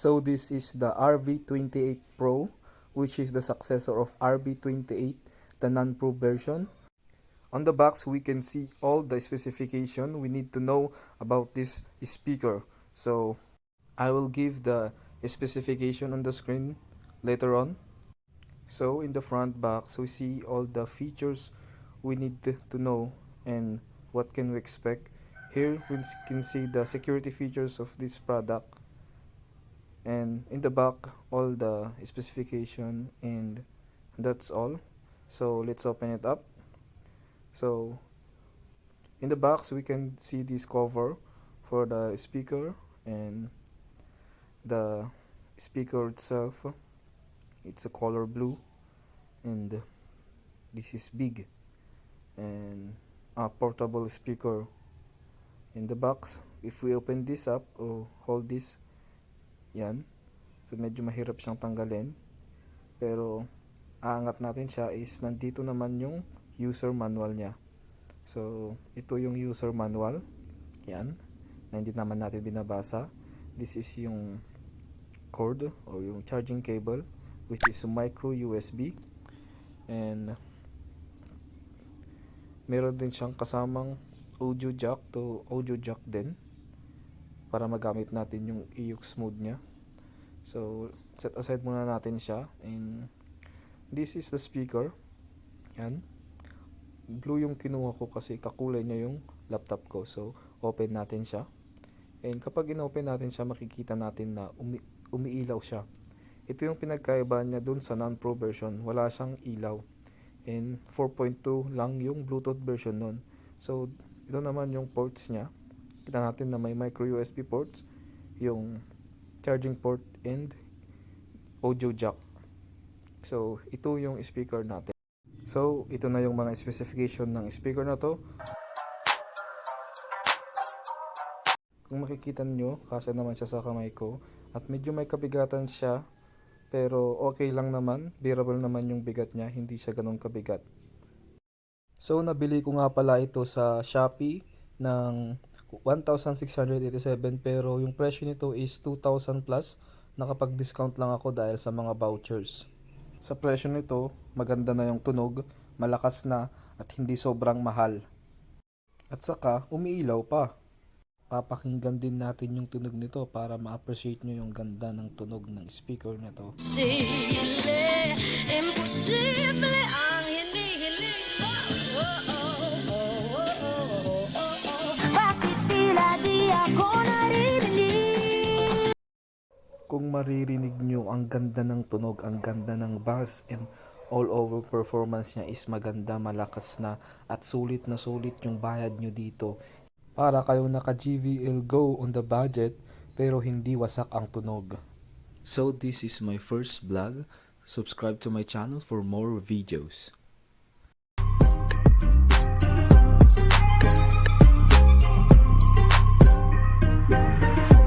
So this is the RV28 Pro, which is the successor of RV28, the non-pro version. On the box, we can see all the specification we need to know about this speaker. So I will give the specification on the screen later on. So in the front box, we see all the features we need to know and what can we expect. Here we can see the security features of this product, and in the back all the specification, and that's all. So let's open it up. So in the box we can see this cover for the speaker, and the speaker itself, it's a color blue, and this is big and a portable speaker in the box. If we open this up or hold this, yan, so medyo mahirap siyang tanggalin, pero aangat natin siya is nandito naman yung user manual niya. So ito yung user manual, yan, na hindi naman natin binabasa. This is yung cord or yung charging cable, which is micro USB, and meron din siyang kasamang audio jack to audio jack din para magamit natin yung EUX mode niya. So set aside muna natin siya, and this is the speaker. Yan, blue yung kinuha ko kasi kakulay niya yung laptop ko. So open natin siya, and kapag inopen natin siya, makikita natin na umiilaw siya. Ito yung pinagkaiba niya dun sa non-pro version, wala siyang ilaw, and 4.2 lang yung Bluetooth version nun. So ito naman yung ports niya. Kita natin na may micro USB ports, yung charging port, and audio jack. So ito yung speaker natin. So ito na yung mga specification ng speaker na to. Kung makikita nyo, kasi naman siya sa kamay ko, at medyo may kabigatan siya, pero okay lang naman, bearable naman yung bigat niya, hindi siya ganun kabigat. So nabili ko nga pala ito sa Shopee ng 1,687, pero yung presyo nito is 2,000 plus. Nakapag-discount lang ako dahil sa mga vouchers. Sa presyo nito, maganda na yung tunog, malakas na, at hindi sobrang mahal. At saka, umiilaw pa. Papakinggan din natin yung tunog nito para ma-appreciate nyo yung ganda ng tunog ng speaker nito. Imposible ang hinihiling mo. Bakit tila di ako naririnig? Kung maririnig nyo, ang ganda ng tunog, ang ganda ng bass, and all over performance niya is maganda, malakas na, at sulit na sulit yung bayad nyo dito. Para kayong naka JBL Go on the budget, pero hindi wasak ang tunog. So this is my first vlog. Subscribe to my channel for more videos.